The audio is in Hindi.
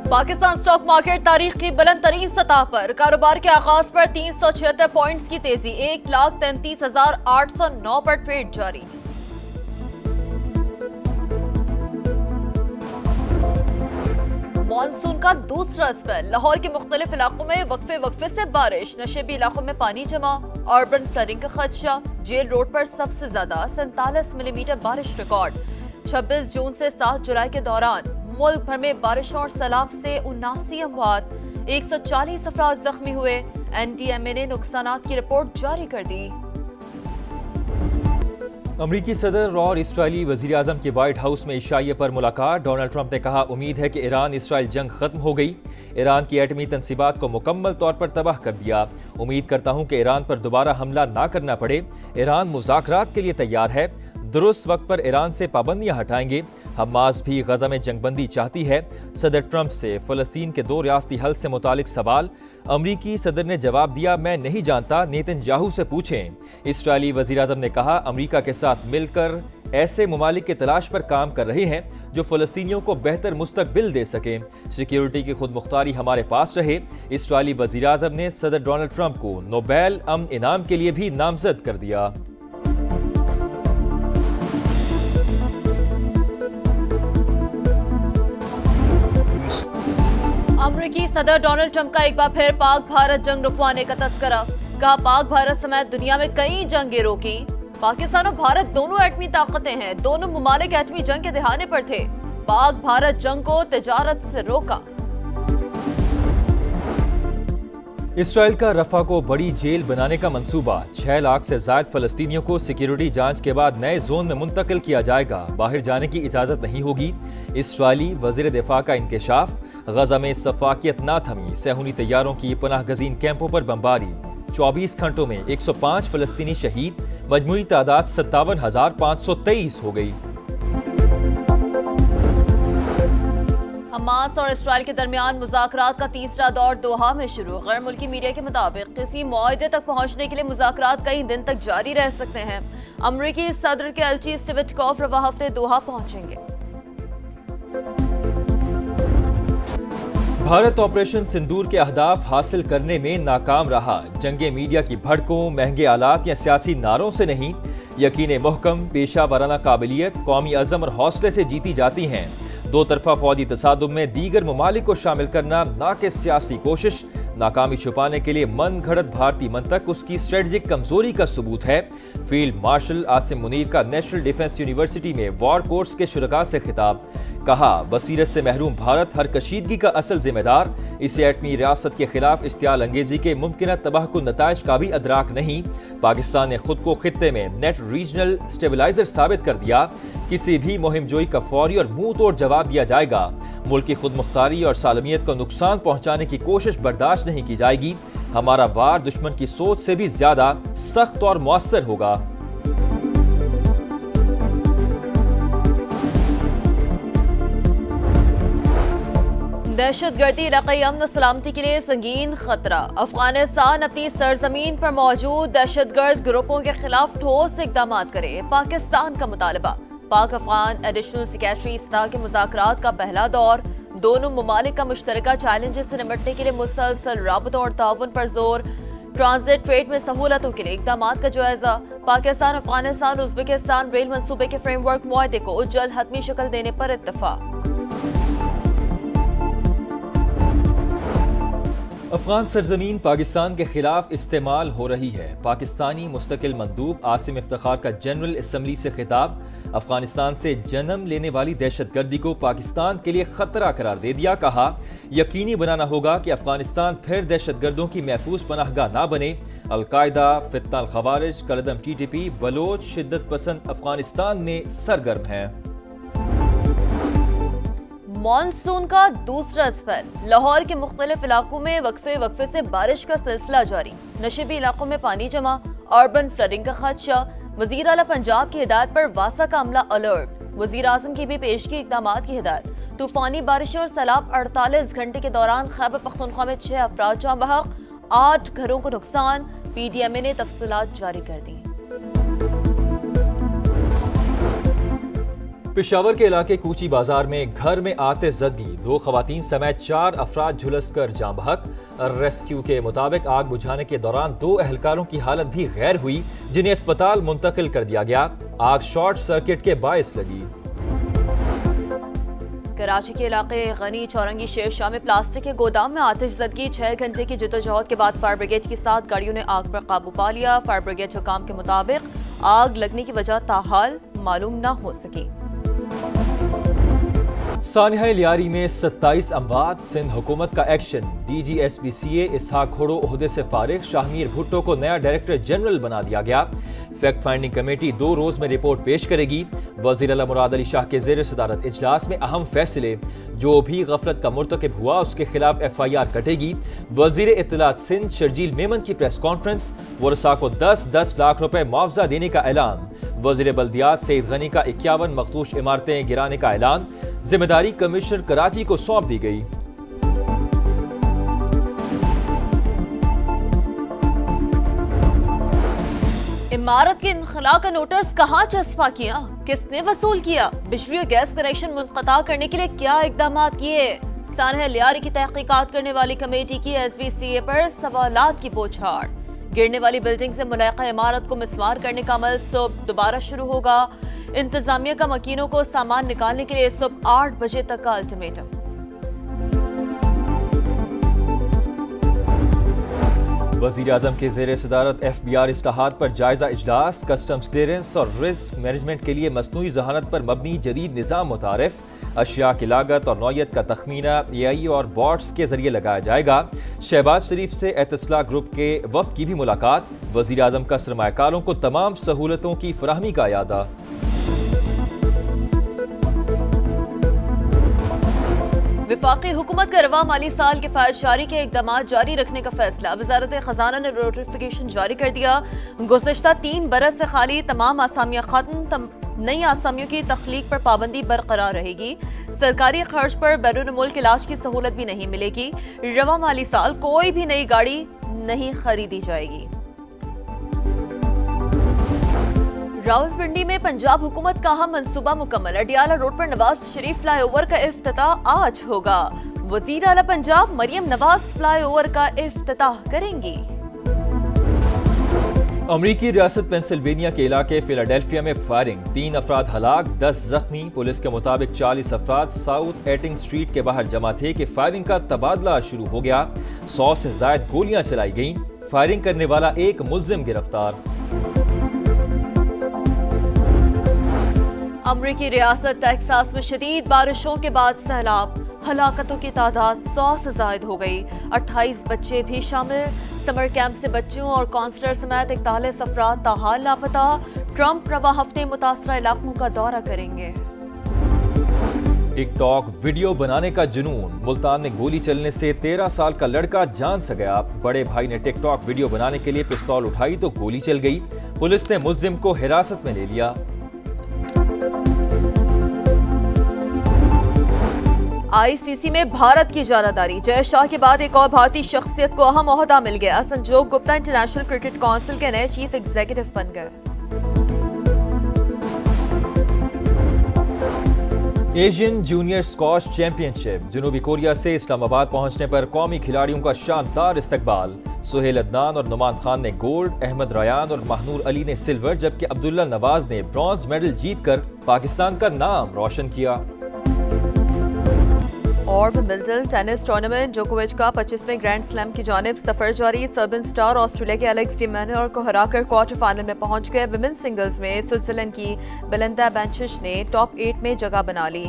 पाकिस्तान स्टॉक मार्केट तारीख की बुलंद तरीन सतह पर कारोबार के आगाज पर 376 पॉइंट्स की तेजी, 1,33,809 पर ट्रेड जारी। मॉनसून का दूसरा स्पेल, लाहौर के मुख्तलिफ इलाकों में वक्फे से बारिश, नशेबी इलाकों में पानी जमा, अर्बन फ्लडिंग का खदशा, जेल रोड पर सबसे ज्यादा 47 मिलीमीटर बारिश रिकॉर्ड। 26 जून से 7 जुलाई के दौरान मुल्क भर में बारिश और सैलाब से 79 अमवात, 140 अफराद जख्मी हुए। NDMA ने नुकसानात की रिपोर्ट जारी कर दी। अमरीकी सदर और इसराइली वजीर आजम की व्हाइट हाउस में इशाइये पर मुलाकात। डोनाल्ड ट्रंप ने कहा, उम्मीद है कि ईरान इसराइल जंग खत्म हो गई। ईरान की एटमी तंसीबात को मुकम्मल तौर पर तबाह कर दिया। उम्मीद करता हूं कि ईरान पर दोबारा हमला ना करना पड़े। ईरान मुज़ाकरात के लिए तैयार है, दुरुस्त वक्त पर ईरान से पाबंदियां हटाएंगे। हमास भी गजा में जंगबंदी चाहती है। सदर ट्रंप से फ़लस्तीन के 2 रियासती हल से मुतालिक सवाल। अमरीकी सदर ने जवाब दिया, मैं नहीं जानता, नेतन्याहू से पूछें। इसराइली वज़ीर आज़म ने कहा, अमरीका के साथ मिलकर ऐसे ममालिक की तलाश पर काम कर रहे हैं जो फ़लस्तीनियों को बेहतर मुस्तकबिल दे सकें। सिक्योरिटी की खुद मुख्तारी हमारे पास रहे। इसराइली वज़ीर आज़म ने सदर डोनाल्ड ट्रंप को नोबेल अमन इनाम के लिए भी नामजद कर दिया। अमरीकी सदर डोनाल्ड ट्रंप का एक बार फिर पाक भारत जंग रुकवाने का तस्करा। कहा, पाक भारत समेत दुनिया में कई जंगें रोकी। पाकिस्तान और भारत दोनों एटमी ताकतें हैं, दोनों ममालिक एटमी जंग के दहाने पर थे। पाक भारत जंग को तिजारत से रोका। इसराइल का रफा को बड़ी जेल बनाने का मंसूबा। 6 लाख से ज्यादा फलस्तीनियों को सिक्योरिटी जांच के बाद नए जोन में मुंतकिल किया जाएगा। बाहर जाने की इजाजत नहीं होगी। इसराइली वजीर दिफा का इंकशाफ। गजा में सफाकियत ना थमी, सहूनी तैयारों की पनाह गजीन कैंपों पर बमबारी। 24 घंटों में 105 फलस्तीनी शहीद, मजमूई तादाद 57,523 हो गई। हमास और इसराइल के दरमियान मुज़ाकरात का तीसरा दौर दोहा में शुरू। गैर मुल्की मीडिया के मुताबिक किसी मुआहदे तक पहुंचने के लिए मुज़ाकरात कई दिन तक जारी रह सकते हैं। अमरीकी सदर के एलची स्टीव विटकॉफ रवा हफ्ते दोहा पहुंचेंगे। भारत ऑपरेशन सिंदूर के अहदाफ हासिल करने में नाकाम रहा। जंगे मीडिया की भड़कों, महंगे आलात या सियासी नारों से नहीं, यकीन मुहकम, पेशा वाराना काबिलियत, कौमी अज़म और हौसले से जीती जाती हैं। 2 तरफा फौजी तसादुम में दीगर ममालिक को शामिल करना ना कि सियासी कोशिश। नाकामी छुपाने के लिए मन घड़त भारतीय मंतक उसकी स्ट्रेटजिक कमजोरी का सबूत है। फील्ड मार्शल आसिम मुनीर का नेशनल डिफेंस यूनिवर्सिटी में वॉर कोर्स के शुरका से खिताब। कहा, बसीरत से महरूम भारत हर कशीदगी का असल जिम्मेदार। इसे एटमी रियासत के खिलाफ इश्तियाल अंगेजी के मुमकिन तबाहकुन नताइज का भी अदराक नहीं। पाकिस्तान ने खुद को खित्ते में नेट रीजनल स्टेबलाइजर साबित कर दिया। किसी भी मुहिम जोई का फौरी और मुंह तोड़ जवाब दिया जाएगा। मुल्क की खुद मुख्तारी और सालमियत को नुकसान पहुंचाने की कोशिश बर्दाश्त नहीं की जाएगी। हमारा वार दुश्मन की सोच से भी ज्यादा सख्त और मौसर होगा। दहशतगर्दी इलाकाई अमन सलामती के लिए संगीन खतरा। अफगानिस्तान अपनी सरजमीन पर मौजूद दहशतगर्द ग्रुपों के खिलाफ ठोस इकदाम करे, पाकिस्तान का मुतालबा। पाक अफगान एडिशनल सेक्रेटरी सतह के मुज़ाकरात का पहला दौर। दोनों ममालिक का मुश्तरका चैलेंजेस से निपटने के लिए मुसलसल राबता और ताउन पर जोर। ट्रांजिट ट्रेड में सहूलतों के लिए इकदाम का जायजा। पाकिस्तान अफगानिस्तान उज़्बेकिस्तान रेल मंसूबे के फ्रेमवर्क मुआहदे को जल्द हतमी शक्ल देने पर इत्तफाक। अफगान सरजमीन पाकिस्तान के खिलाफ इस्तेमाल हो रही है। पाकिस्तानी मुस्तकिल मंदूब आसिम इफ्तिखार का जनरल असम्बली से खिताब। अफगानिस्तान से जन्म लेने वाली दहशतगर्दी को पाकिस्तान के लिए खतरा करार दे दिया। कहा, यकीनी बनाना होगा कि अफगानिस्तान फिर दहशतगर्दों की महफूज पनाहगाह ना बने। अलकायदा, फितना अल खवारिज, कलदम TTP, बलोच शिद्दत पसंद अफगानिस्तान में सरगर्म है। मॉनसून का दूसरा स्पेल, लाहौर के मुख्तलिफ इलाकों में वक्फे से बारिश का सिलसिला जारी। नशेबी इलाकों में पानी जमा, अर्बन फ्लडिंग का खदशा। वजीर आला पंजाब की हिदायत पर वासा का अमला अलर्ट। वजीर आजम की भी पेशगी इकदाम की हिदायत। तूफानी बारिश और सैलाब 48 घंटे के दौरान खैबर पख्तूनख्वा में 6 अफराद जाँ बहक, 8 घरों को नुकसान। PDMA ने तफसीलात जारी कर दी। पेशावर के इलाके कूची बाजार में घर में आते जदगी 2 खवातीन समेत 4 अफराद झुलस कर जाँ बहक। रेस्क्यू के मुताबिक आग बुझाने के दौरान 2 एहलकारों की हालत भी गैर हुई, जिन्हें अस्पताल मुंतकिल कर दिया गया। आग शॉर्ट सर्किट के बायस लगी। कराची के इलाके गनी चौरंगी शेर शाह में प्लास्टिक के गोदाम में आतिश ज़दगी। 6 घंटे की जद्दोजहद के बाद फायर ब्रिगेड की 7 गाड़ियों ने आग पर काबू पा लिया। फायर ब्रिगेड हुकाम के मुताबिक आग लगने की वजह ताहाल मालूम न हो सकी। सानिया लियारी में 27 अमवात। सिंध हुकूमत का एक्शन। DGSPCA इसहाक खोड़ो ओहदे से फारिग। शाहमीर भुट्टो को नया डायरेक्टर जनरल बना दिया गया। फैक्ट फाइंडिंग कमेटी 2 रोज में रिपोर्ट पेश करेगी। वज़ीर आला मुराद अली शाह के ज़ेर सदारत इजलास में अहम फैसले। जो भी गफलत का मुर्तकिब हुआ उसके खिलाफ FIR कटेगी। वज़ीर इत्तलात सिंध शर्जील मेमन की प्रेस कॉन्फ्रेंस। वरसा को 10-10 लाख रुपए मुआवजा देने का ऐलान। वज़ीर बल्दियात सईद गनी का 51 मखदूश इमारतें गिराने का ऐलान। जिम्मेदारी कमिश्नर कराची को सौंप दी गई। इमारत के इनखला का नोटिस कहाँ चस्पा किया, किसने वसूल किया, बिजली और गैस कनेक्शन मुनक़ता करने के लिए क्या इकदाम किए। सानिया लियारी की तहकीकात करने वाली कमेटी की SBCA पर सवालात की बौछार। गिरने वाली बिल्डिंग से मुलाका इमारत को मिसमार करने का अमल सुबह दोबारा शुरू होगा। इंतजामिया का मकीनों को सामान निकालने के लिए सुबह 8 बजे तक का अल्टीमेटम। वज़ीर आज़म के ज़ेर सदारत FBR इस्लाहात पर जायजा इजलास। कस्टम्स क्लियरेंस और रिस्क मैनेजमेंट के लिए मसनूई जहानत पर मबनी जदीद निज़ाम मुतारिफ। अशिया की लागत और नौयत का तखमीना AI और बॉट्स के जरिए लगाया जाएगा। शहबाज शरीफ से एतसला ग्रुप के वफ्द की भी मुलाकात। वज़ीर आज़म का सरमायाकारों को तमाम सहूलतों की फराहमी का यादा। वफाकी हुकूमत का रवा माली साल के फायद जारी के इकदाम जारी रखने का फैसला। वजारत खजाना ने नोटिफिकेशन जारी कर दिया। गुज़श्ता 3 बरस से खाली तमाम आसामियाँ खत्म, नई आसामियों की तख्लीक पर पाबंदी बरकरार रहेगी। सरकारी खर्च पर बैरून मुल्क इलाज की सहूलत भी नहीं मिलेगी। रवा माली साल कोई भी नई गाड़ी नहीं खरीदी जाएगी। रावलपिंडी में पंजाब हुकूमत का अहम मंसूबा मुकम्मल। अडियाला रोड पर नवाज शरीफ फ्लाईओवर का इफ्तिताह आज होगा। वज़ीर आला पंजाब मरियम नवाज फ्लाईओवर का इफ्तिताह करेंगी। अमरीकी रियासत पेंसिल्वेनिया के इलाके फिलाडेल्फिया में फायरिंग। 3 अफराद हलाक, 10 जख्मी। पुलिस के मुताबिक 40 अफराद साउथ एटिंग स्ट्रीट के बाहर जमा थे कि फायरिंग का तबादला शुरू हो गया। 100 से ज्यादा गोलियां चलाई गईं। फायरिंग करने वाला एक मुल्जिम गिरफ्तार। अमरीकी रियासत टेक्सास में शदीद बारिशों के बाद सैलाब। हलाकतों की तादाद 100 से जायद हो गई। 28 बच्चे भी शामिल। समर कैंप से बच्चों और काउंसलर समेत 41 अफराद ताहाल लापता। ट्रंप रवा हफ्ते मुतासरा इलाकों का दौरा करेंगे। टिकटॉक वीडियो बनाने का जुनून। मुल्तान में गोली चलने से 13 साल का लड़का जान से गया। बड़े भाई ने टिकटॉक वीडियो बनाने के लिए पिस्तौल उठाई तो गोली चल गई। पुलिस ने मुल्जिम को हिरासत में ले लिया। ICC में भारत की जानादारी। जय शाह के बाद एक और भारतीय शख्सियत को अहम ओहदा मिल गया। संजोग गुप्ता इंटरनेशनल क्रिकेट काउंसिल के नए चीफ एग्जीक्यूटिव बन गए। Asian junior squash championship. जनूबी कोरिया से इस्लामाबाद पहुंचने पर कौमी खिलाड़ियों का शानदार इस्तकबाल। सुहेल अदनान और नुमान खान ने गोल्ड, अहमद रयान और महनूर अली ने सिल्वर, जबकि अब्दुल्ला नवाज ने ब्रॉन्ज मेडल जीतकर पाकिस्तान का नाम रोशन किया। और विंबलडन टेनिस टूर्नामेंट। जोकोविच का 25वें ग्रैंड स्लैम की जानिब सफर जारी। सर्बियन स्टार ऑस्ट्रेलिया के एलेक्स डी मैनुअल को हराकर क्वार्टर फाइनल में पहुंच गए। विमेन सिंगल्स में स्विट्जरलैंड की बेलिंदा बेंचिच ने टॉप 8 में जगह बना ली।